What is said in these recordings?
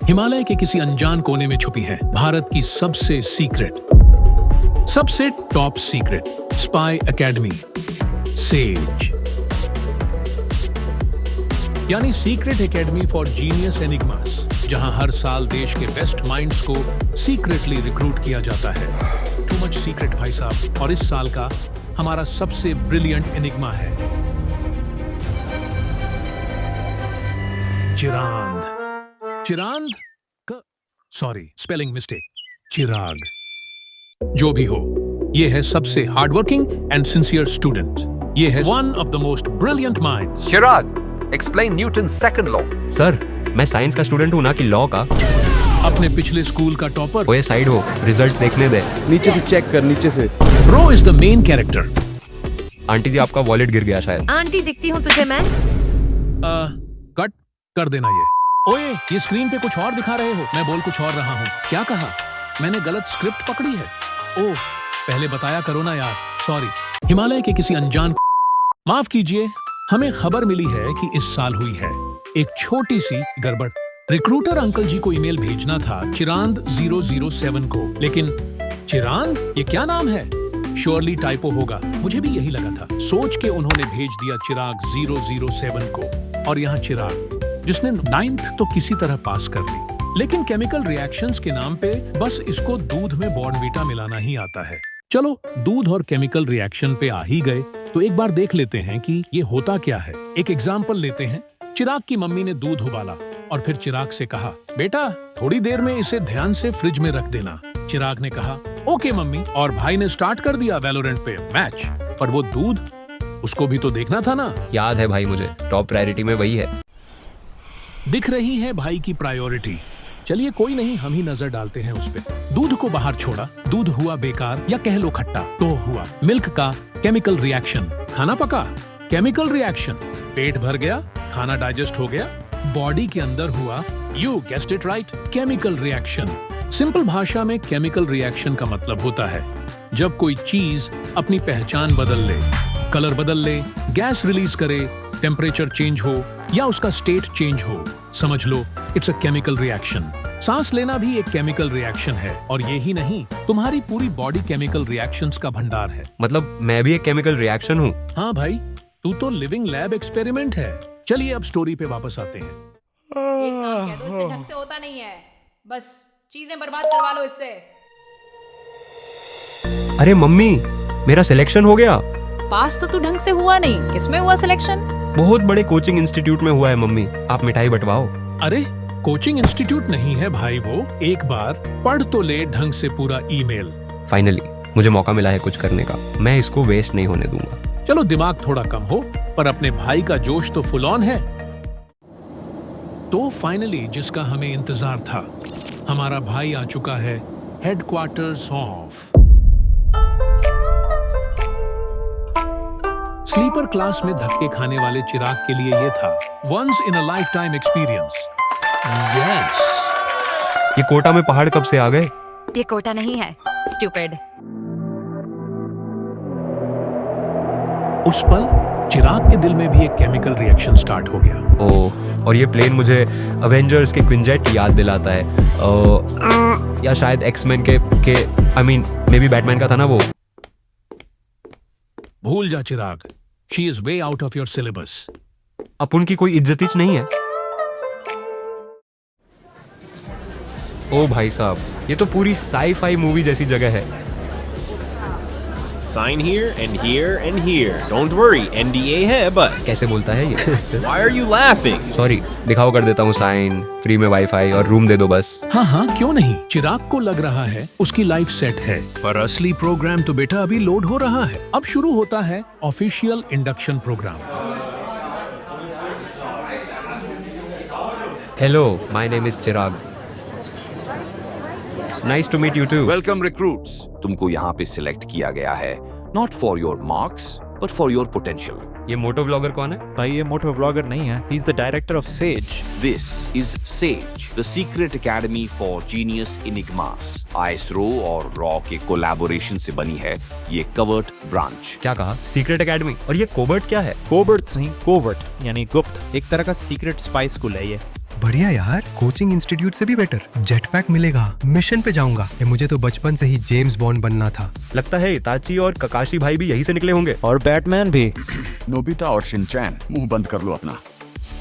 हिमालय के किसी अनजान कोने में छुपी है भारत की सबसे top secret spy academy SAGE, यानी secret academy for genius enigmas, जहां हर साल देश के बेस्ट माइंड्स को सीक्रेटली रिक्रूट किया जाता है। टू मच सीक्रेट भाई साहब। और इस साल का हमारा सबसे ब्रिलियंट एनिग्मा है चिरांद सॉरी, स्पेलिंग मिस्टेक, चिराग। जो भी हो, ये है सबसे हार्डवर्किंग एंड सिंसियर स्टूडेंट। ये है one of the most brilliant minds. Chirag, explain Newton second law. Sir, मैं साइंस का स्टूडेंट हूँ ना कि लॉ का। अपने पिछले स्कूल का टॉपर। ओए साइड हो, रिजल्ट देखने दे। नीचे से चेक कर, नीचे से। Bro is the main character. Aunty ji, आपका वॉलेट गिर गया शायद। आंटी दिखती हूँ तुझे मैं? कट कर देना ये। ओए, ये स्क्रीन पे कुछ और दिखा रहे हो, मैं बोल कुछ और रहा हूँ। क्या कहा? मैंने गलत स्क्रिप्ट पकड़ी है। ओह, पहले बताया करो ना यार, सॉरी। हिमालय के किसी अनजान, माफ कीजिए, हमें खबर मिली है कि इस साल हुई है एक छोटी सी गड़बड़। रिक्रूटर अंकल जी को ईमेल भेजना था चिरांद 007 को, लेकिन चिरांद, ये क्या नाम है? श्योरली टाइपो होगा, मुझे भी यही लगा था। सोच के उन्होंने भेज दिया चिराग 007 को। और यहाँ चिराग, जिसने 9th तो किसी तरह पास कर ली, लेकिन केमिकल रिएक्शंस के नाम पे बस इसको दूध में बॉर्नवीटा मिलाना ही आता है। चलो, दूध और केमिकल रिएक्शन पे आ ही गए तो एक बार देख लेते हैं कि ये होता क्या है। एक एग्जाम्पल लेते हैं। चिराग की मम्मी ने दूध उबाला और फिर चिराग से कहा, बेटा थोड़ी देर में इसे ध्यान से फ्रिज में रख देना। चिराग ने कहा, ओके मम्मी, और भाई ने स्टार्ट कर दिया वैलोरेंट पे मैच। पर वो दूध, उसको भी तो देखना था ना। याद है भाई मुझे, टॉप प्रायोरिटी में वही है। दिख रही है भाई की प्रायोरिटी। चलिए कोई नहीं, हम ही नजर डालते हैं उस पे। दूध को बाहर छोड़ा, दूध हुआ बेकार या कह लो खट्टा, तो हुआ मिल्क का केमिकल रिएक्शन। खाना पका, केमिकल रिएक्शन। पेट भर गया, खाना डाइजेस्ट हो गया, बॉडी के अंदर हुआ, you guessed it right, chemical reaction. Simple भाषा में केमिकल रिएक्शन का मतलब होता है जब कोई चीज अपनी पहचान बदल ले, कलर बदल ले, गैस रिलीज करे, टेम्परेचर चेंज हो या उसका स्टेट चेंज हो। समझ लो, इट्स अ केमिकल रिएक्शन। सांस लेना भी एक केमिकल रिएक्शन है। और ये ही नहीं, तुम्हारी पूरी बॉडी केमिकल रिएक्शंस का भंडार है। मतलब मैं भी एक केमिकल रिएक्शन हूँ? हाँ भाई, तू तो लिविंग लैब एक्सपेरिमेंट है। चलिए अब स्टोरी पे वापस आते हैं। एक काम कह दो, इससे ढंग से होता नहीं है, बस चीजें बर्बाद करवा लो इससे। अरे मम्मी, मेरा सिलेक्शन हो गया। पास तो तू ढंग से हुआ नहीं, किसमें हुआ सिलेक्शन? बहुत बड़े कोचिंग इंस्टीट्यूट में हुआ है मम्मी, आप मिठाई बंटवाओ। अरे कोचिंग इंस्टीट्यूट नहीं है भाई, वो एक बार पढ़ तो ले ढंग से पूरा ईमेल। फाइनली मुझे मौका मिला है कुछ करने का, मैं इसको वेस्ट नहीं होने दूंगा। चलो, दिमाग थोड़ा कम हो, पर अपने भाई का जोश तो फुल ऑन है। तो फाइनली जिसका हमें इंतजार था, हमारा भाई आ चुका है हेडक्वार्टर्स ऑफ। स्लीपर क्लास में धक्के खाने वाले चिराग के लिए ये था once in a lifetime experience. Yes. ये कोटा में पहाड़ कब से आ गए? ये कोटा नहीं है, स्टूपिड। उस पल चिराग के दिल में भी एक केमिकल रिएक्शन स्टार्ट हो गया। ओह, और ये प्लेन मुझे अवेंजर्स के क्विंजेट याद दिलाता है। या शायद एक्समैन के I mean maybe Batman का था ना वो। भूल जा Chirag, she is way out of your syllabus. अपन की कोई इज्जत ही नहीं है। ओ भाई साहब, ये तो पूरी साई-फाई मूवी जैसी जगह है। Sign here and here and here. Don't worry, NDA है बस। कैसे बोलता है ये? Why are you laughing? Sorry, दिखाओ कर देता हूँ साइन, फ्री में वाईफाई और रूम दे दो बस। हाँ हाँ, क्यों नहीं। चिराग को लग रहा है उसकी लाइफ सेट है, पर असली प्रोग्राम तो बेटा अभी लोड हो रहा है। अब शुरू होता है official induction program. Hello, my name is Chirag. Nice to meet you too. Welcome recruits, तुमको यहाँ पे सिलेक्ट किया गया है not for your marks but for your potential. ये मोटो व्लॉगर कौन है? भाई ये मोटो व्लॉगर नहीं है, he is the director of SAGE. This is SAGE, the secret academy for genius enigmas. ISRO और रॉ के कोलैबोरेशन से बनी है ये कवर्ट ब्रांच। क्या कहा? Secret academy? और ये कोवर्ट क्या है? कोवर्ट नहीं, कोवर्ट यानी गुप्त, एक तरह का सीक्रेट स्पाई स्कूल है ये। बढ़िया यार, कोचिंग इंस्टीट्यूट से भी बेटर। जेट पैक मिलेगा, मिशन पे जाऊंगा। मुझे तो बचपन से ही जेम्स बॉन्ड बनना था। लगता है इताची और ककाशी भाई भी यहीं से निकले होंगे। और बैटमैन भी। नोबिता और शिनचैन, मुंह बंद कर लो अपना।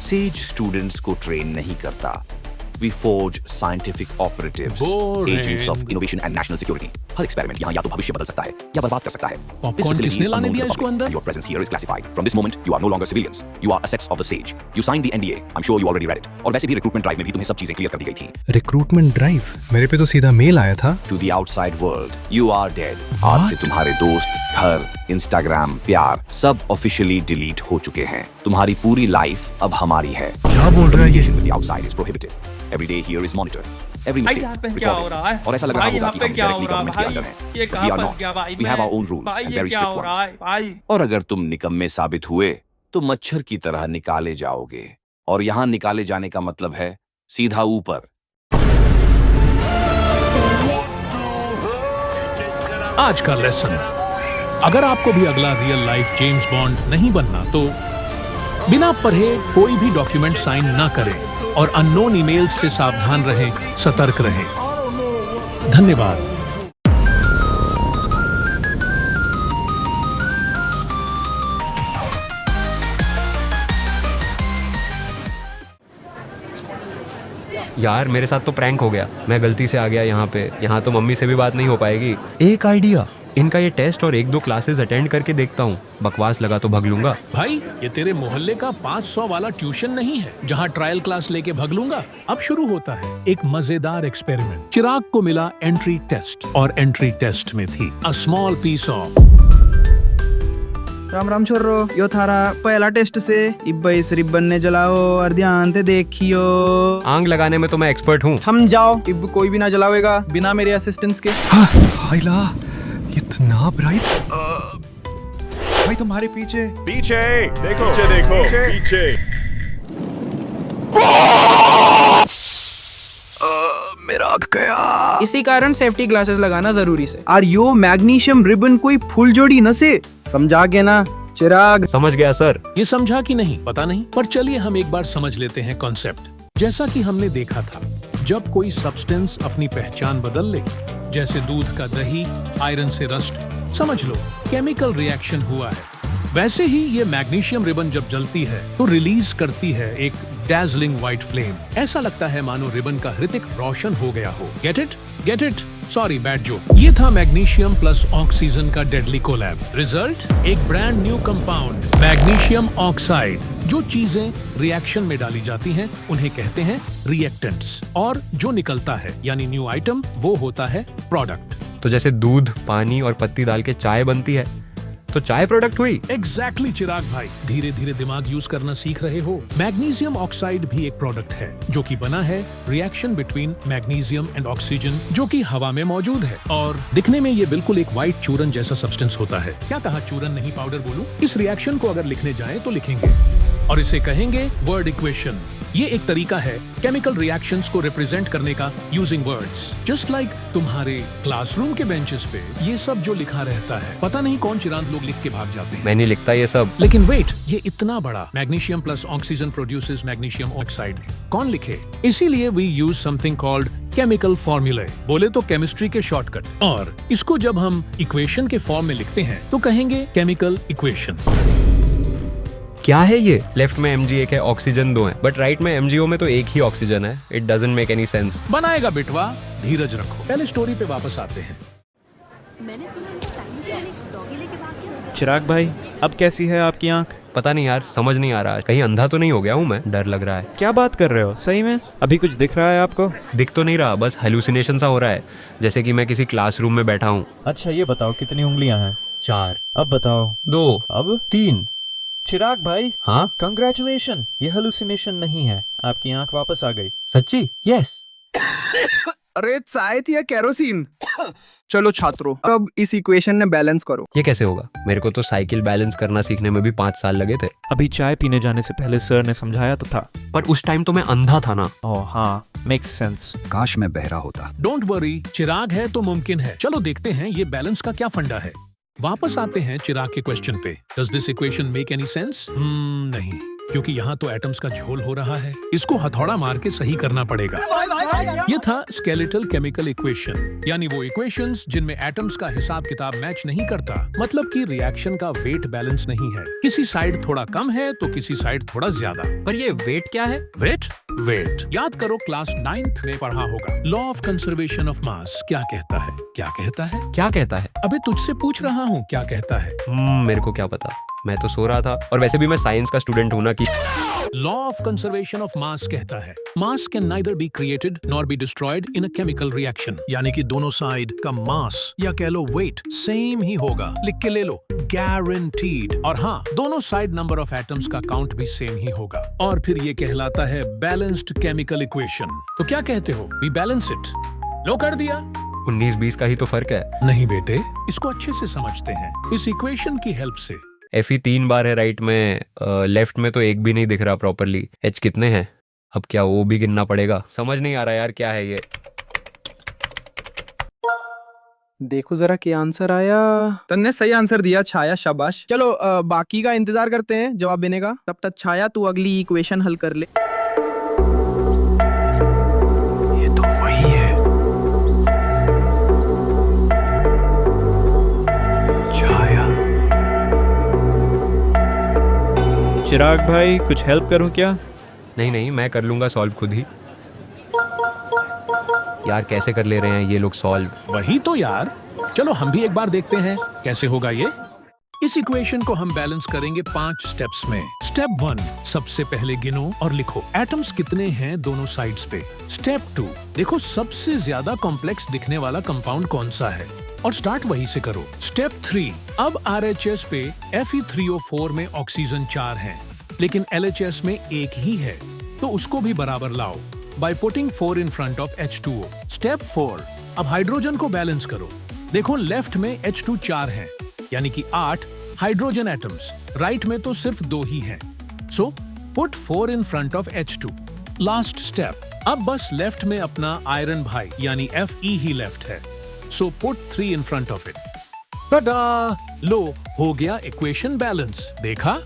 सेज स्टूडेंट्स को ट्रेन नहीं करता। We forge scientific operatives, Boring. agents of innovation and national security. Her experiment यहाँ या तो भविष्य बदल सकता है या बर्बाद कर सकता है। पॉपकॉर्न किसने लाने दिया इसको अंदर? Your presence here is classified. From this moment, you are no longer civilians. You are assets of the Sage. You signed the NDA. I'm sure you already read it. और वैसे भी रिक्रूटमेंट ड्राइव में भी तुम्हें सब चीजें clear कर दी गई थी। Recruitment drive? मेरे पे तो सीधा मेल आया था। To the outside world, you are dead. आज से तुम्हारे दोस्त, घर, इंस्टाग्राम, प्यार सब ऑफिशियली डिलीट हो चुके हैं। तुम्हारी पूरी लाइफ अब हमारी है। क्या बोल रहा है ये? With the outside is prohibited. Every day here is monitored. Every mistake recorded. और ऐसा लग रहा होगा कि हम डायरेक्टली गवर्नमेंट के अंडर हैं। We are not. We have our own rules and very strict ones. और अगर तुम निकम्मे साबित हुए तो मच्छर की तरह निकाले जाओगे। और यहाँ निकाले जाने का मतलब है सीधा ऊपर। आज का लेसन, अगर आपको भी अगला रियल लाइफ जेम्स बॉन्ड नहीं बनना तो बिना पढ़े कोई भी डॉक्यूमेंट साइन ना करें और अननोन ईमेल्स से सावधान रहें, सतर्क रहें। धन्यवाद। यार मेरे साथ तो प्रैंक हो गया। मैं गलती से आ गया यहाँ पे। यहाँ तो मम्मी से भी बात नहीं हो पाएगी। एक आइडिया, इनका ये टेस्ट और 1-2 क्लासेस अटेंड करके देखता हूँ। बकवास लगा तो भग लूंगा। भाई, ये तेरे मोहल्ले का 500 वाला ट्यूशन नहीं है जहाँ ट्रायल क्लास लेके भग लूंगा। अब शुरू होता है एक मजेदार एक्सपेरिमेंट। चिराग को मिला एंट्री टेस्ट और एंट्री टेस्ट में थी a small piece of. Ram Ram छोरो, यो थारा पहला टेस्ट से। इब्बा इस रिबन ने जलाओ और ध्यान से देखियो। आग लगाने में तो मैं एक्सपर्ट हूँ। हम जाओ, इब कोई भी ना जलावेगा बिना मेरे असिस्टेंस के। हाइला, इतना ब्राइट। भाई तुम्हारे पीछे। पीछे देखो, पीछे देखो, पीछे। मेरा आग गया। इसी कारण सेफ्टी ग्लासेस लगाना जरूरी से। और यो मैग्नीशियम रिबन कोई फुल जोड़ी न से, समझा के ना चिराग? समझ गया सर। ये समझा कि नहीं पता नहीं, पर चलिए हम एक बार समझ लेते हैं कॉन्सेप्ट। जैसा कि हमने देखा था, जब कोई सब्सटेंस अपनी पहचान बदल ले, जैसे दूध का दही आयरन से रस्ट, समझ लो केमिकल रिएक्शन हुआ है। वैसे ही ये मैग्नीशियम रिबन जब जलती है तो रिलीज करती है एक डैज़लिंग व्हाइट फ्लेम। ऐसा लगता है मानो रिबन का हृतिक रोशन हो गया हो। Get it? Get it? Sorry, bad joke. ये था मैग्नीशियम प्लस ऑक्सीजन का डेडली कोलैब। रिजल्ट, एक brand new compound magnesium oxide. जो चीजें रिएक्शन में डाली जाती हैं उन्हें कहते हैं रिएक्टेंट्स, और जो निकलता है यानी न्यू आइटम, वो होता है प्रोडक्ट। तो जैसे दूध, पानी और पत्ती डाल के चाय बनती है, तो चाय प्रोडक्ट हुई। एग्जैक्टली चिराग भाई, धीरे धीरे दिमाग यूज करना सीख रहे हो। मैग्नीशियम ऑक्साइड भी एक प्रोडक्ट है जो कि बना है reaction between magnesium and oxygen, जो कि हवा में मौजूद है। और दिखने में ये बिल्कुल एक व्हाइट चूरन जैसा सब्सटेंस होता है। क्या कहा, चूरन नहीं पाउडर बोलूं? इस रिएक्शन को अगर लिखने जाएं तो लिखेंगे और इसे कहेंगे वर्ड इक्वेशन। ये एक तरीका है केमिकल रिएक्शंस को रिप्रेजेंट करने का यूजिंग वर्ड्स। जस्ट लाइक तुम्हारे क्लासरूम के बेंचेस पे ये सब जो लिखा रहता है, पता नहीं कौन चिरांद लोग लिख के भाग जाते हैं। मैं नहीं लिखता ये सब। लेकिन वेट, ये इतना बड़ा magnesium plus oxygen produces magnesium oxide, कौन लिखे? इसीलिए we use something called chemical formulae, बोले तो केमिस्ट्री के शॉर्टकट। और इसको जब हम इक्वेशन के फॉर्म में लिखते हैं तो कहेंगे केमिकल इक्वेशन। क्या है ये? लेफ्ट में MgO है, ऑक्सीजन 2 है, बट राइट में MgO में तो एक ही ऑक्सीजन है। It doesn't make any sense. बनाएगा बिटवा, धीरज रखो। पहले स्टोरी पे वापस आते हैं। मैंने सुना इनका टाइम मशीन एक डॉगी लेके भाग गया। चिराग भाई, अब कैसी है आपकी आंख? पता नहीं यार, समझ नहीं आ रहा। कहीं अंधा तो नहीं हो गया हूँ मैं? डर लग रहा है। क्या बात कर रहे हो? सही में अभी कुछ दिख रहा है आपको? दिख तो नहीं रहा, बस हेलुसिनेशन सा हो रहा है, जैसे कि मैं किसी क्लासरूम में बैठा हूँ। अच्छा ये बताओ, कितनी उंगलियां हैं? 4। अब बताओ। 2। अब 3। चिराग भाई, हाँ, कंग्रेचुलेशन, ये हेलुसिनेशन नहीं है, आपकी आंख वापस आ गई। सच्ची? यस। अरे चाय थी या केरोसिन? चलो छात्रों, अब इस इक्वेशन ने बैलेंस करो। ये कैसे होगा? मेरे को तो साइकिल बैलेंस करना सीखने में भी 5 साल लगे थे। अभी चाय पीने जाने से पहले सर ने समझाया तो था। पर उस टाइम तो मैं अंधा था ना। ओह हाँ, मेक्स सेंस। काश मैं बहरा होता। डोंट वरी, चिराग है तो मुमकिन है। चलो देखते हैं ये बैलेंस का क्या फंडा है। वापस आते हैं चिराग के क्वेश्चन पे। Does this equation make any sense? नहीं। क्योंकि यहाँ तो एटम्स का झोल हो रहा है। इसको हथौड़ा मार के सही करना पड़ेगा। ये था स्केलेटल केमिकल इक्वेशन, यानी वो इक्वेशंस जिनमें एटम्स का हिसाब किताब मैच नहीं करता, मतलब कि रिएक्शन का वेट बैलेंस नहीं है। किसी साइड थोड़ा कम है तो किसी साइड थोड़ा ज्यादा। पर ये वेट क्या है? वेट याद करो, क्लास 9th में पढ़ा होगा। Law of conservation of mass क्या कहता है? क्या कहता है? क्या कहता है? अबे तुझसे पूछ रहा हूँ, क्या कहता है? मेरे को क्या पता, मैं तो सो रहा था। और वैसे भी मैं साइंस का स्टूडेंट हूं ना कि law of conservation of mass कहता है मास can neither be created nor be destroyed in a chemical reaction, यानी कि दोनों साइड का मास या कह लो वेट सेम ही होगा। लिख के ले लो, गारंटीड। और हाँ, दोनों साइड नंबर ऑफ एटम्स का काउंट भी सेम ही होगा। और फिर ये कहलाता है बैलेंस्ड केमिकल इक्वेशन। तो क्या कहते हो? We balance it. लो कर दिया। 19-20 का ही तो फर्क है। नहीं बेटे, इसको अच्छे से समझते हैं इस इक्वेशन की हेल्प से। Fe 3 बार है राइट में, लेफ्ट में तो एक भी नहीं दिख रहा प्रॉपरली। H कितने हैं? अब क्या वो भी गिनना पड़ेगा? समझ नहीं आ रहा यार, क्या है ये? देखो जरा क्या आंसर आया। तन्ने सही आंसर दिया छाया, शाबाश। चलो बाकी का इंतजार करते हैं जवाब देने का। तब तक छाया तू अगली इक्वेशन हल कर ले। ये तो वही है, छाया। चिराग भाई कुछ हेल्प करूं क्या? नहीं, मैं कर लूंगा सॉल्व खुद ही। यार कैसे कर ले रहे हैं ये लोग सॉल्व? वही तो यार, चलो हम भी एक बार देखते हैं कैसे होगा ये। इस इक्वेशन को हम बैलेंस करेंगे 5 स्टेप्स में। स्टेप 1, सबसे पहले गिनो और लिखो एटम्स कितने हैं दोनों साइड्स पे। स्टेप 2, देखो सबसे ज्यादा कॉम्प्लेक्स दिखने वाला कंपाउंड कौन सा है और स्टार्ट वहीं से करो। स्टेप 3, अब RHS पे Fe3O4 में ऑक्सीजन 4 है, लेकिन LHS में 1 ही है, तो उसको भी बराबर लाओ by putting 4 in front of H2O. Step 4, अब हाइड्रोजन को बैलेंस करो। देखो लेफ्ट में H2 4 है, यानी कि 8 हाइड्रोजन एटम्स, राइट में तो सिर्फ 2 ही हैं। So put 4 in front of H2. Last step, अब बस लेफ्ट में अपना आयरन भाई यानी Fe ही लेफ्ट है, so put 3 in front of it. टा-डा! लो, हो गया इक्वेशन बैलेंस। देखा,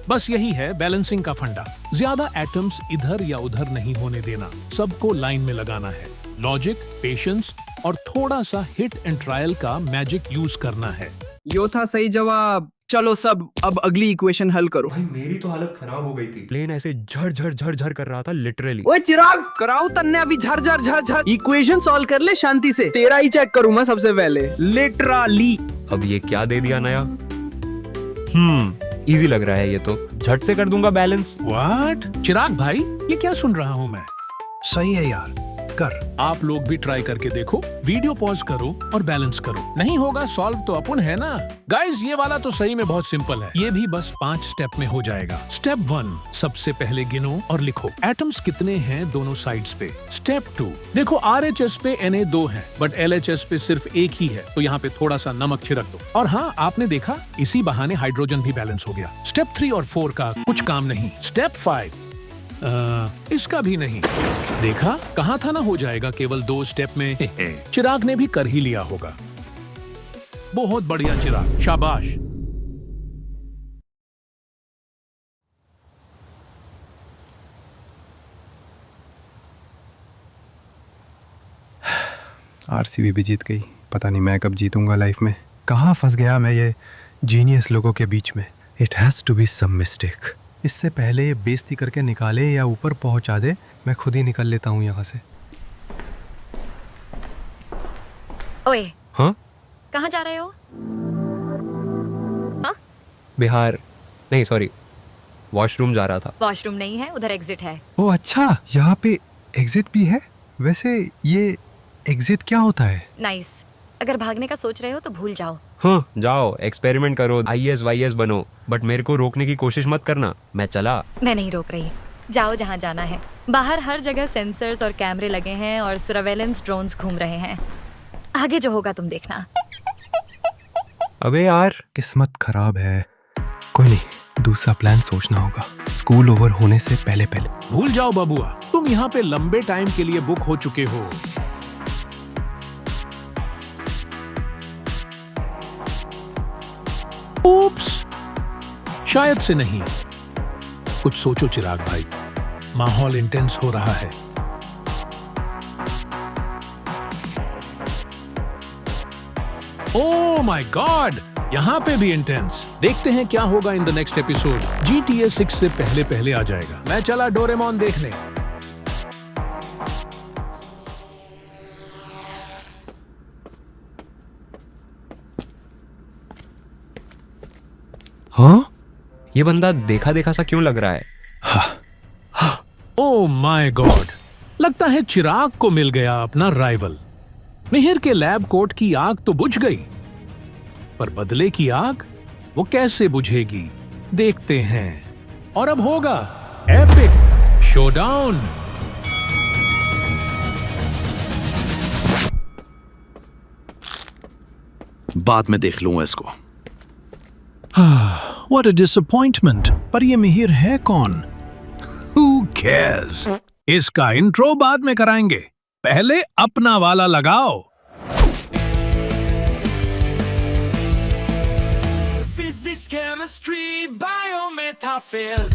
बस यही है बैलेंसिंग का फंडा। ज्यादा एटम्स इधर या उधर नहीं होने देना, सबको लाइन में लगाना है। लॉजिक, पेशेंस और थोड़ा सा हिट एंड ट्रायल का मैजिक यूज करना है। यो था सही जवाब। चलो सब, अब अगली इक्वेशन हल करो। भाई मेरी तो हालत खराब हो गई थी। प्लेन ऐसे झर कर रहा था लिटरली। ओए चिराग, कराओ तन्ने अभी झर। इक्वेशन सॉल्व कर ले शांति से। तेरा ही चेक करूंगा सबसे पहले, लिटरली। अब ये क्या दे दिया नया? इजी लग रहा है ये तो, झट से कर दूंगा बैलेंस। व्हाट? चिराग भाई, ये क्या सुन रहा हूँ मैं? सही है यार, कर। आप लोग भी ट्राई करके देखो, वीडियो पॉज करो और बैलेंस करो। नहीं होगा सॉल्व तो अपन है ना। गाइस ये वाला तो सही में बहुत सिंपल है, ये भी बस 5 स्टेप में हो जाएगा। स्टेप 1, सबसे पहले गिनो और लिखो एटम्स कितने हैं दोनों साइड्स पे। स्टेप 2, देखो RHS पे Na2 है, बट LHS पे सिर्फ 1 ही है, तो यहाँ पे थोड़ा सा नमक छिड़क दो। और हाँ, आपने देखा, इसी बहाने हाइड्रोजन भी बैलेंस हो गया। स्टेप 3 और 4 का कुछ काम नहीं। स्टेप 5, इसका भी नहीं। देखा, कहा था ना हो जाएगा केवल 2 स्टेप में। चिराग ने भी कर ही लिया होगा। बहुत बढ़िया चिराग, शाबाश। RCB भी जीत गई। पता नहीं मैं कब जीतूंगा लाइफ में। कहाँ फंस गया मैं ये जीनियस लोगों के बीच में। It has to be some mistake. इससे पहले ये बेइज्जती करके निकाले या ऊपर पहुंचा दे, मैं खुद ही निकल लेता हूँ यहाँ से। ओए, हाँ? कहाँ जा रहे हो? हाँ? बिहार नहीं, सॉरी, वॉशरूम जा रहा था। वॉशरूम नहीं है, उधर एग्जिट है। ओह अच्छा, यहाँ पे एग्जिट भी है। वैसे ये एग्जिट क्या होता है? नाइस। अगर भागने का सोच रहे हो तो भूल जाओ। हाँ, जाओ एक्सपेरिमेंट करो, IAS YAS बनो, बट मेरे को रोकने की कोशिश मत करना। मैं चला। मैं नहीं रोक रही, जाओ जहाँ जाना है। बाहर हर जगह सेंसर्स और कैमरे लगे हैं और सर्वेलेंस ड्रोन्स घूम रहे हैं। आगे जो होगा तुम देखना। अबे यार, किस्मत खराब है। कोई नहीं, दूसरा प्लान सोचना होगा। स्कूल ओवर होने से पहले। भूल जाओ बबुआ, तुम यहाँ पे लंबे टाइम के लिए बुक हो चुके हो। उप्स, शायद से नहीं। कुछ सोचो चिराग भाई, माहौल इंटेंस हो रहा है। ओह माय गॉड, यहाँ पे भी इंटेंस। देखते हैं क्या होगा in the next episode. GTA 6 से पहले पहले आ जाएगा। मैं चला डोरेमोन देखने। हाँ, ये बंदा देखा देखा सा क्यों लग रहा है? ओह माय गॉड, लगता है चिराग को मिल गया अपना राइवल। मिहिर के लैब कोट की आग तो बुझ गई, पर बदले की आग वो कैसे बुझेगी, देखते हैं। और अब होगा एपिक शोडाउन। बाद में देख लूंगा इसको। What a disappointment। पर ये मिहिर है कौन? Who cares? इसका इंट्रो बाद में कराएंगे, पहले अपना वाला लगाओ। Physics, chemistry, bio में था फेल,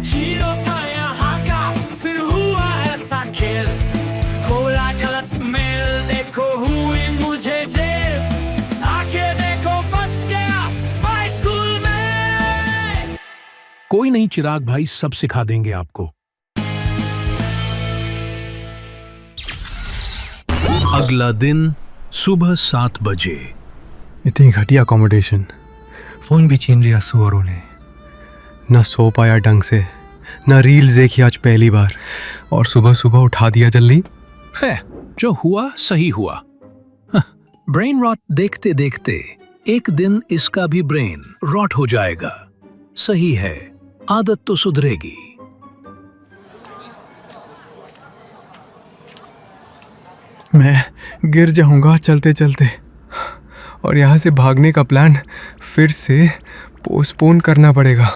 हीरो था यहाँ का, फिर हुआ ऐसा खेल, खोला गलत मेल, देखो हुई मुझे जेल, आके देखो फंस गया स्पाई स्कूल में। कोई नहीं चिराग भाई, सब सिखा देंगे आपको। अगला दिन सुबह 7 बजे। इतनी घटिया अकोमोडेशन, फ़ोन भी छीन लिया सुअरों ने। ना सो पाया ढंग से, ना रील्स देखी आज पहली बार, और सुबह सुबह उठा दिया जल्दी। है, जो हुआ सही हुआ। ब्रेन रॉट देखते देखते एक दिन इसका भी ब्रेन रॉट हो जाएगा। सही है, आदत तो सुधरेगी। मैं गिर जाऊंगा चलते चलते, और यहाँ से भागने का प्लान फिर से पोस्टपोन करना पड़ेगा।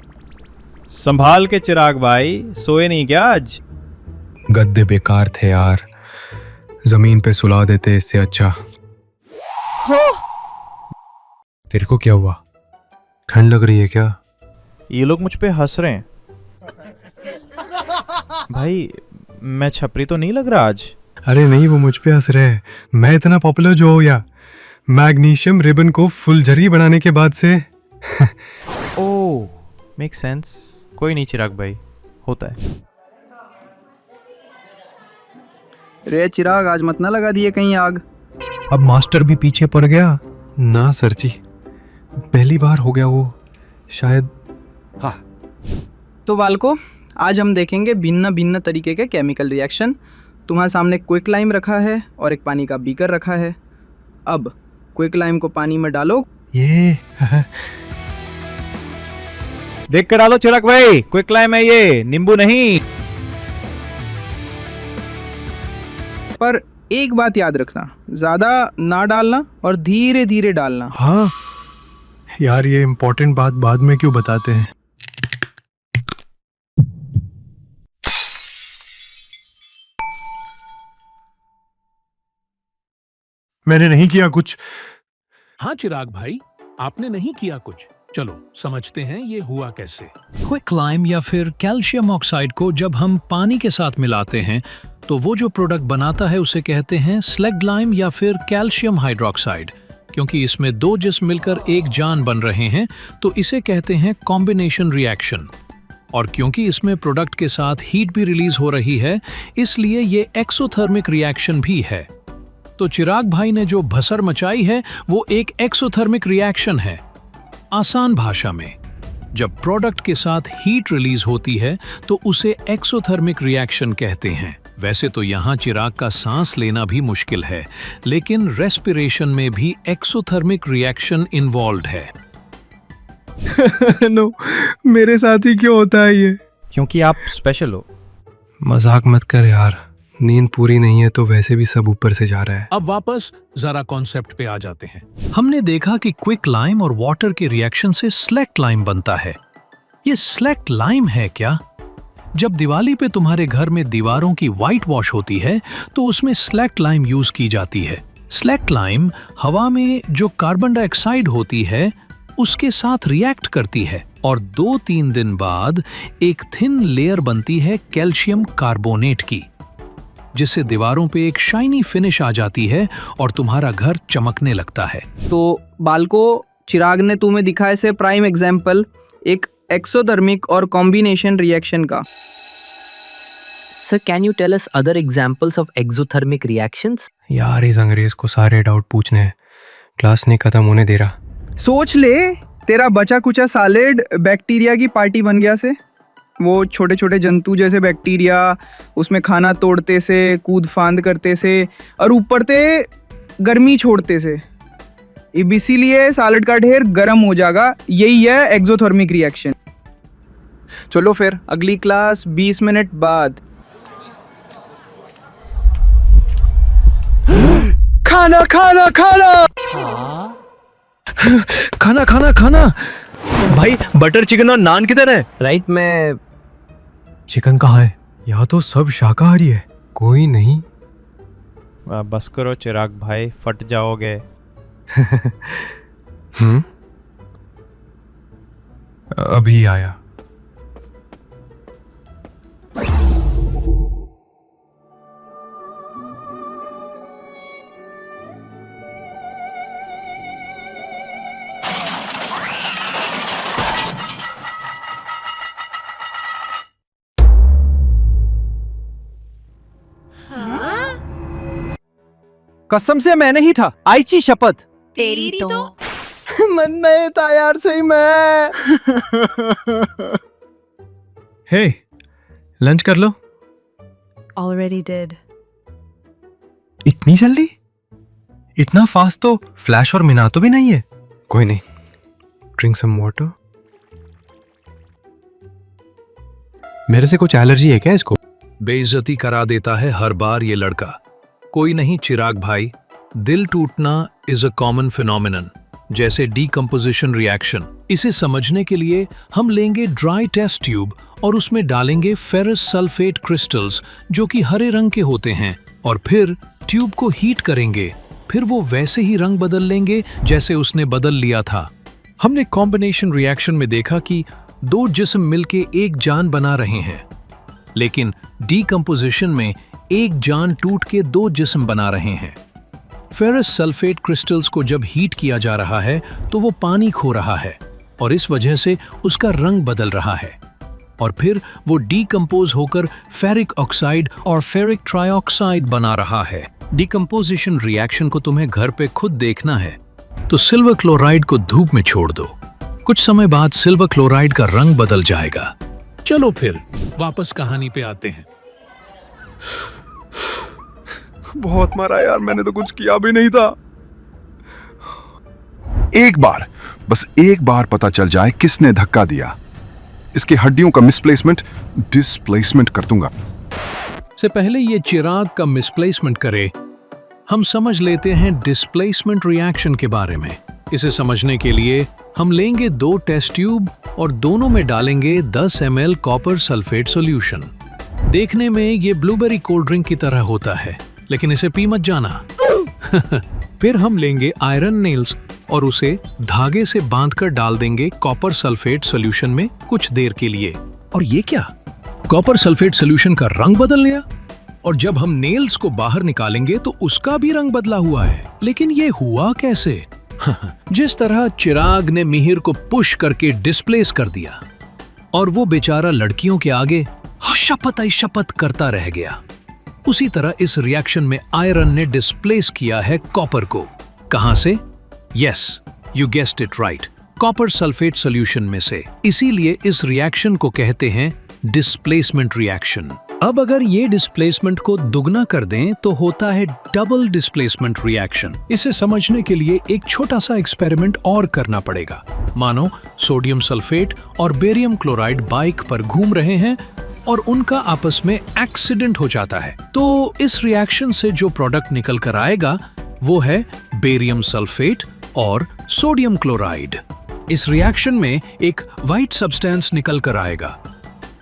संभाल के चिराग भाई, सोए नहीं क्या आज? गद्दे बेकार थे यार, जमीन पे सुला देते इससे अच्छा। तेरे को क्या हुआ? ठंड लग रही है क्या? ये लोग मुझ पे हंस रहे हैं। भाई मैं छपरी तो नहीं लग रहा आज? अरे नहीं, वो मुझ पे हंस रहे हैं। मैं इतना पॉपुलर जो हो गया, मैग्नीशियम रिबन को फुलझड़ी बनाने के बाद से। ओह, मेक सेंस। कोई नहीं चिराग भाई, होता है। रे चिराग, आज मत ना लगा दिए कहीं आग। अब मास्टर भी पीछे पड़ गया ना सर जी, पहली बार हो गया वो शायद। हाँ, तो बालको, आज हम देखेंगे भिन्न भिन्न तरीके के केमिकल रिएक्शन। तुम्हारे सामने क्विक लाइम रखा है और एक पानी का बीकर रखा है। अब क्विक लाइम को पानी में डालो। ये देख कर डालो चिराग भाई, क्विक लाइम है ये, नींबू नहीं। पर एक बात याद रखना, ज्यादा ना डालना और धीरे धीरे डालना। हाँ यार, ये इम्पोर्टेंट बात बाद में क्यों बताते हैं? मैंने नहीं किया कुछ। हाँ चिराग भाई, आपने नहीं किया कुछ। चलो समझते हैं ये हुआ कैसे। क्विक लाइम या फिर कैल्शियम ऑक्साइड को जब हम पानी के साथ मिलाते हैं तो वो जो प्रोडक्ट बनाता है उसे कहते हैं स्लैग लाइम या फिर कैल्शियम हाइड्रोक्साइड। क्योंकि इसमें दो जिस्म मिलकर एक जान बन रहे हैं तो इसे कहते हैं कॉम्बिनेशन रिएक्शन। और क्योंकि इसमें प्रोडक्ट के साथ हीट भी रिलीज हो रही है, इसलिए ये एक्सोथर्मिक रिएक्शन भी है। तो चिराग भाई ने जो भसड़ मचाई है वो एक एक्सोथर्मिक रिएक्शन है। आसान भाषा में, जब प्रोडक्ट के साथ हीट रिलीज होती है तो उसे एक्सोथर्मिक रिएक्शन कहते हैं। वैसे तो यहाँ चिराग का सांस लेना भी मुश्किल है, लेकिन रेस्पिरेशन में भी एक्सोथर्मिक रिएक्शन इन्वॉल्व्ड है। नो, मेरे साथ ही क्यों होता है ये? क्योंकि आप स्पेशल हो। मजाक मत कर यार, नींद पूरी नहीं है तो वैसे भी सब ऊपर से जा रहा है। अब वापस जरा कॉन्सेप्ट पे आ जाते हैं। हमने देखा कि क्विक लाइम और वाटर के रिएक्शन से स्लैग लाइम बनता है। ये स्लैग लाइम है क्या? जब दिवाली पे तुम्हारे घर में दीवारों की व्हाइट वॉश होती है तो उसमें स्लैग लाइम यूज की जाती है। स्लैग लाइम हवा में जो कार्बन डाइऑक्साइड होती है उसके साथ रिएक्ट करती है और 2-3 दिन बाद एक थिन लेयर बनती है कैल्शियम कार्बोनेट की, जिससे दीवारों पे एक शाइनी फिनिश आ जाती है और तुम्हारा घर चमकने लगता है। तो बालको, चिराग ने तुम्हें दिखाया से प्राइम एग्जाम्पल एक एक्सोथर्मिक और कॉम्बिनेशन रिएक्शन का। Sir, can you tell us other examples of exothermic reactions? यार इस अंग्रेज को सारे डाउट पूछने हैं, क्लास नहीं खत्म होने दे रहा। सोच ले, तेरा बचा कुचा सैलेड बैक्टीरिया की पार्टी बन गया से। वो छोटे छोटे जंतु जैसे बैक्टीरिया उसमें खाना तोड़ते से, कूद फांद करते से और ऊपर से गर्मी छोड़ते से, इसीलिए सैलेड का ढेर गर्म हो जाएगा। यही है एक्सोथर्मिक रिएक्शन। चलो फिर अगली क्लास 20 मिनट बाद। खाना खाना खाना खाना खाना खाना। भाई बटर चिकन और नान किधर है? राइट में। चिकन कहाँ है? यहाँ तो सब शाकाहारी है। कोई नहीं। बस करो चिराग भाई, फट जाओगे। अभी आया। कसम से मैं नहीं था, आईची शपथ। तेरी तो मन नहीं था यार, सही मैं। हे, लंच कर लो। already did. इतनी जल्दी? इतना फास्ट तो फ्लैश और मिनातो भी नहीं है। कोई नहीं, ड्रिंक सम वाटर। मेरे से कुछ एलर्जी है क्या इसको? बेइज्जती करा देता है हर बार ये लड़का। कोई नहीं चिराग भाई, दिल टूटना इज अ कॉमन फिनोमिनन, जैसे डीकम्पोजिशन रिएक्शन। इसे समझने के लिए हम लेंगे ड्राई टेस्ट ट्यूब और उसमें डालेंगे फेरस सल्फेट क्रिस्टल्स जो कि हरे रंग के होते हैं, और फिर ट्यूब को हीट करेंगे। फिर वो वैसे ही रंग बदल लेंगे जैसे उसने बदल लिया था। हमने कॉम्बिनेशन रिएक्शन में देखा कि 2 जिस्म मिलके एक जान बना रहे हैं, लेकिन डीकम्पोजिशन में एक जान टूट के 2 जिस्म बना रहे हैं। फेरस सल्फेट क्रिस्टल्स को जब हीट किया जा रहा है तो वो पानी खो रहा है और इस वजह से उसका रंग बदल रहा है, और फिर वो डीकम्पोज होकर फेरिक ऑक्साइड और फेरिक ट्राइऑक्साइड बना रहा है। डीकम्पोजिशन रिएक्शन को तुम्हें घर पे खुद देखना है तो सिल्वर क्लोराइड को धूप में छोड़ दो। कुछ समय बाद सिल्वर क्लोराइड का रंग बदल जाएगा। चलो फिर वापस कहानी पे आते हैं। बहुत मारा यार, मैंने तो कुछ किया भी नहीं था। एक बार, बस एक बार पता चल जाए किसने धक्का दिया, इसकी हड्डियों का मिसप्लेसमेंट डिस्प्लेसमेंट कर दूंगा। से पहले ये चिराग का मिसप्लेसमेंट करे, हम समझ लेते हैं डिस्प्लेसमेंट रिएक्शन के बारे में। इसे समझने के लिए हम लेंगे 2 टेस्ट ट्यूब और दोनों में डालेंगे 10 ml कॉपर सल्फेट सॉल्यूशन। देखने में ये ब्लूबेरी कोल्ड ड्रिंक की तरह होता है, लेकिन इसे पी मत जाना। फिर हम लेंगे आयरन नेल्स और उसे धागे से बांधकर डाल देंगे कॉपर सल्फेट सॉल्यूशन में कुछ देर के लिए। और ये क्या, कॉपर सल्फेट सॉल्यूशन का रंग बदल गया, और जब हम नेल्स को बाहर निकालेंगे तो उसका भी रंग बदला हुआ है। लेकिन ये हुआ कैसे? जिस तरह चिराग ने मिहिर को पुश करके डिस्प्लेस कर दिया और वो बेचारा लड़कियों के आगे शपथ करता रह गया, उसी तरह इस रिएक्शन में आयरन ने डिस्प्लेस किया है कॉपर को। कहां से? Yes, you guessed it right, copper sulphate solution में से। इसीलिए इस रिएक्शन को कहते हैं डिस्प्लेसमेंट रिएक्शन। अब अगर ये डिस्प्लेसमेंट को दुगना कर दें तो होता है डबल डिस्प्लेसमेंट रिएक्शन। इसे समझने के लिए एक छोटा सा एक्सपेरिमेंट और करना पड़ेगा। मानो सोडियम सल्फेट और बेरियम क्लोराइड बाइक पर घूम रहे हैं और उनका आपस में एक्सीडेंट हो जाता है, तो इस रिएक्शन से जो प्रोडक्ट निकल कर आएगा वो है बेरियम सल्फेट और सोडियम क्लोराइड। इस रिएक्शन में एक व्हाइट सब्सटेंस निकल कर आएगा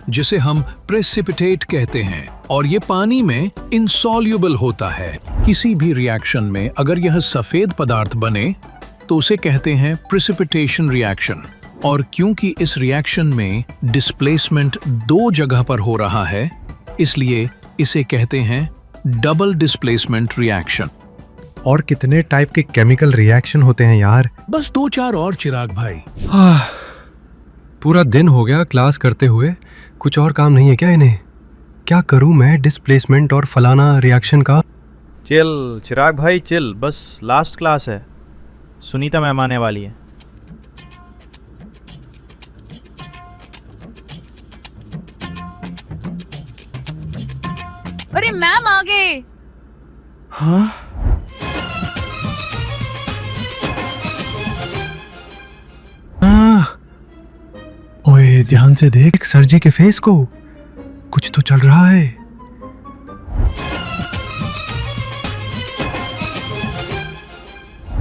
जिसे हम प्रेसिपिटेट कहते हैं, और ये पानी में इनसॉल्युबल होता है। किसी भी रिएक्शन में अगर यह सफेद पदार्थ बने तो उसे कहते हैं प्रिसिपिटेशन रिएक्शन। और क्योंकि इस रिएक्शन में डिस्प्लेसमेंट दो जगह पर हो रहा है, इसलिए इसे कहते हैं डबल डिस्प्लेसमेंट रिएक्शन। और कितने टाइप के केमिकल रिएक्शन होते हैं यार? बस 2-4 और चिराग भाई। पूरा दिन हो गया क्लास करते हुए, कुछ और काम नहीं है क्या इन्हें? क्या करूं मैं डिस्प्लेसमेंट और फलाना रिएक्शन का? चिल चिराग भाई चिल, बस लास्ट क्लास है, सुनीता मैम आने वाली है। अरे मैम आ गए। हाँ? ओए ध्यान से देख सर जी के फेस को, कुछ तो चल रहा है।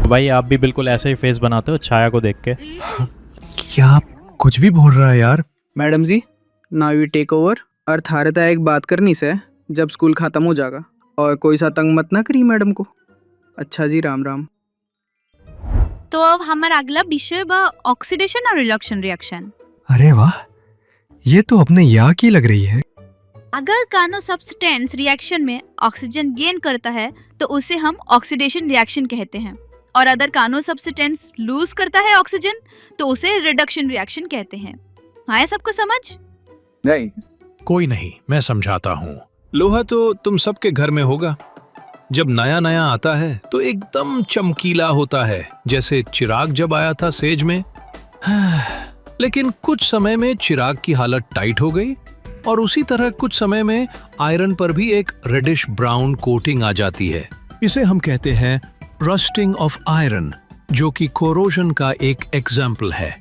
भाई आप भी बिल्कुल ऐसे ही फेस बनाते हो छाया को देख के। क्या कुछ भी बोल रहा है यार? Madam ji, now you take over. अर्थ आ रहा था एक बात करनी से जब स्कूल खत्म हो जाएगा, और कोई सा तंग मत ना करी मैडम को। अच्छा जी, राम राम। तो अब हमारा अगला विषय बा ऑक्सीडेशन और रिडक्शन रिएक्शन। अरे वाह, ये तो अपने यहाँ की लग रही है। अगर कानो सब्सटेंस रिएक्शन में ऑक्सीजन गेन करता है तो उसे हम ऑक्सीडेशन रिएक्शन कहते हैं, और अगर कानो सब्सटेंस लूज करता है ऑक्सीजन तो उसे रिडक्शन रिएक्शन कहते हैं। आया सबको समझ? नहीं, कोई नहीं, मैं समझाता हूँ। लोहा तो तुम सबके घर में होगा। जब नया नया आता है तो एकदम चमकीला होता है, जैसे चिराग जब आया था सेज में। लेकिन कुछ समय में चिराग की हालत टाइट हो गई, और उसी तरह कुछ समय में आयरन पर भी एक रेडिश ब्राउन कोटिंग आ जाती है। इसे हम कहते हैं रस्टिंग ऑफ आयरन, जो कि कोरोजन का एक एग्जाम्पल है।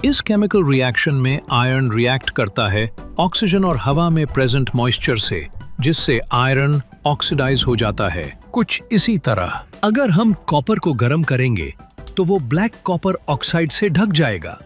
इस केमिकल रिएक्शन में आयरन रिएक्ट करता है ऑक्सीजन और हवा में प्रेजेंट मॉइस्चर से, जिससे आयरन ऑक्सीडाइज हो जाता है। कुछ इसी तरह अगर हम कॉपर को गर्म करेंगे तो वो ब्लैक कॉपर ऑक्साइड से ढक जाएगा।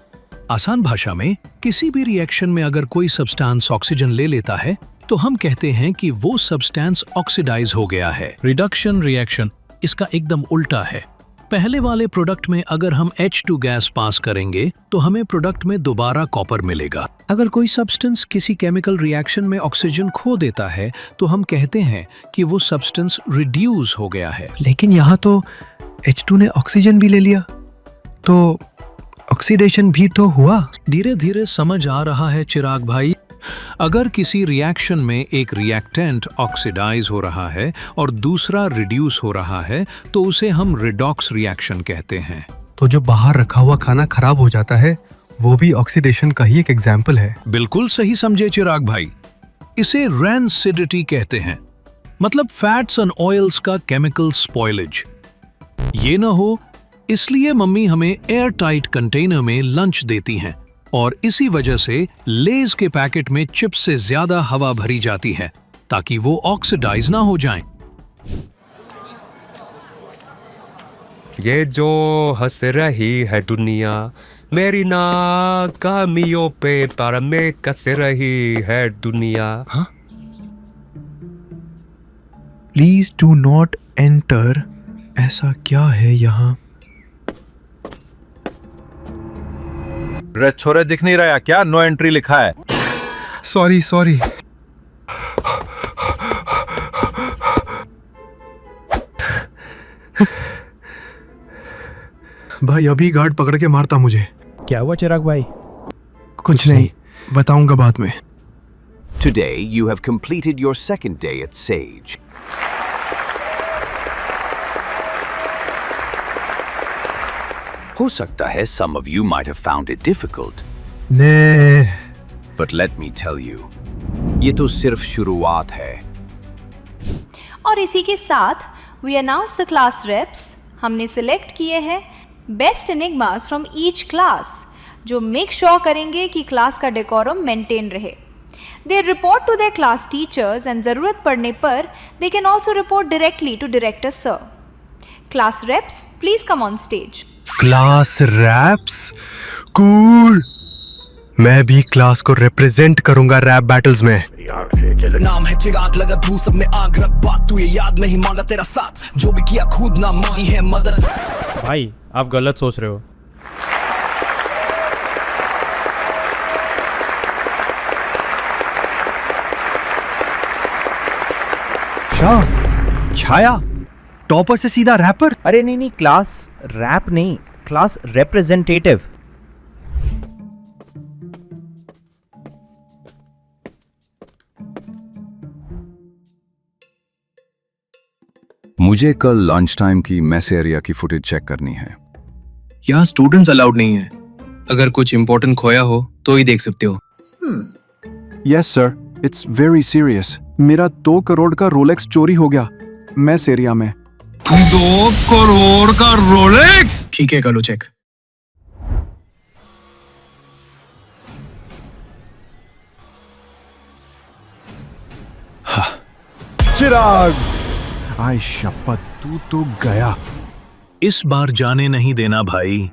आसान भाषा में, किसी भी रिएक्शन में अगर कोई सब्सटेंस ऑक्सीजन ले लेता है तो हम कहते हैं कि वो सब्सटेंस ऑक्सीडाइज हो गया है। रिडक्शन रिएक्शन इसका एकदम उल्टा है। पहले वाले प्रोडक्ट में अगर हम H2 गैस पास करेंगे तो हमें प्रोडक्ट में दोबारा कॉपर मिलेगा। अगर कोई सब्सटेंस किसी केमिकल रिएक्शन में ऑक्सीजन खो देता है तो हम कहते हैं कि वो सब्सटेंस रिड्यूस हो गया है। लेकिन यहाँ तो H2 ने ऑक्सीजन भी ले लिया, तो ऑक्सीडेशन भी तो हुआ। धीरे धीरे समझ आ रहा है चिराग भाई। अगर किसी रिएक्शन में एक रिएक्टेंट ऑक्सीडाइज हो रहा है और दूसरा रिड्यूस हो रहा है तो उसे हम रिडॉक्स रिएक्शन कहते हैं। तो जो बाहर रखा हुआ खाना खराब हो जाता है वो भी ऑक्सीडेशन का ही एक एग्जाम्पल है। बिल्कुल सही समझे चिराग भाई। इसे रैंसिडिटी कहते हैं, मतलब फैट्स एंड ऑयल्स का केमिकल स्पॉइलेज। ये ना हो इसलिए मम्मी हमें एयर टाइट कंटेनर में लंच देती हैं, और इसी वजह से लेज के पैकेट में चिप्स से ज्यादा हवा भरी जाती है ताकि वो ऑक्सीडाइज ना हो जाएं। ये जो हंस रही है दुनिया मेरी नाकामियों पे पर में कस रही है दुनिया। Please do not enter. ऐसा क्या है यहाँ? रे छोरे, दिख नहीं रहा क्या? नो एंट्री लिखा है। Sorry sorry. भाई अभी गार्ड पकड़ के मारता मुझे। क्या हुआ चिराग भाई? कुछ नहीं, बताऊंगा बाद में। Today you have completed your second day at Sage. हो सकता है some of you might have found it difficult. Nee. But let me tell you, ये तो सिर्फ शुरुआत है। और इसी के साथ we announce the class reps। हमने सिलेक्ट किए हैं best enigmas from each class, जो मेक श्योर करेंगे कि क्लास का डेकोरम मेंटेन रहे। They report to their class teachers and ज़रूरत पड़ने पर they can also report directly to director sir. Class reps please come on stage. Class reps? Cool. मैं भी क्लास को रिप्रेजेंट करूंगा रैप बैटल्स में। नाम है चिराग लगा तू सब में आग रख बात तू ये याद नहीं मांगा तेरा साथ जो भी किया खुद ना मांगी है मदद। भाई आप गलत सोच रहे हो। छाया टॉपर से सीधा रैपर। अरे नहीं, क्लास रैप नहीं, क्लास रिप्रेजेंटेटिव। मुझे कल लंच टाइम की मेस एरिया की फुटेज चेक करनी है। यहाँ स्टूडेंट्स अलाउड नहीं है। अगर कुछ इंपॉर्टेंट खोया हो तो ही देख सकते हो। Yes sir, it's very serious. मेरा 2 करोड़ का रोलेक्स चोरी हो गया मेस एरिया में। 2 करोड़ का रोलेक्स? ठीक है, कर लो चेक। चिराग, आय शपथ तू तो गया। इस बार जाने नहीं देना भाई।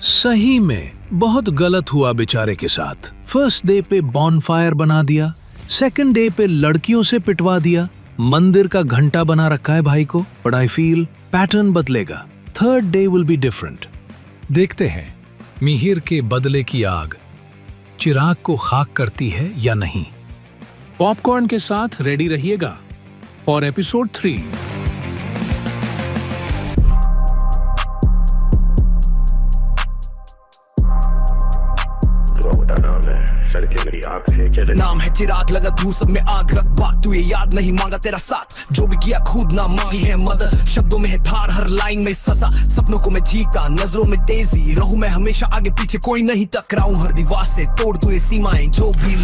सही में बहुत गलत हुआ बेचारे के साथ। फर्स्ट डे पे बॉनफायर बना दिया, सेकंड डे पे लड़कियों से पिटवा दिया, मंदिर का घंटा बना रखा है भाई को। बट आई फील पैटर्न बदलेगा। Third day will be different. देखते हैं मिहिर के बदले की आग चिराग को खाक करती है या नहीं। पॉपकॉर्न के साथ रेडी रहिएगा फॉर एपिसोड 3। नाम है चिराग लगा तू सब में आग रख बात तू ये याद नहीं मांगा तेरा साथ जो भी किया खुद ना मांगी है मदद। शब्दों में है धार हर लाइन में सजा, सपनों को मैं जीता नजरों में तेजी रहूं मैं हमेशा आगे पीछे कोई नहीं टकराऊं हर दीवार से तोड़ दूं ये सीमाएं जो भी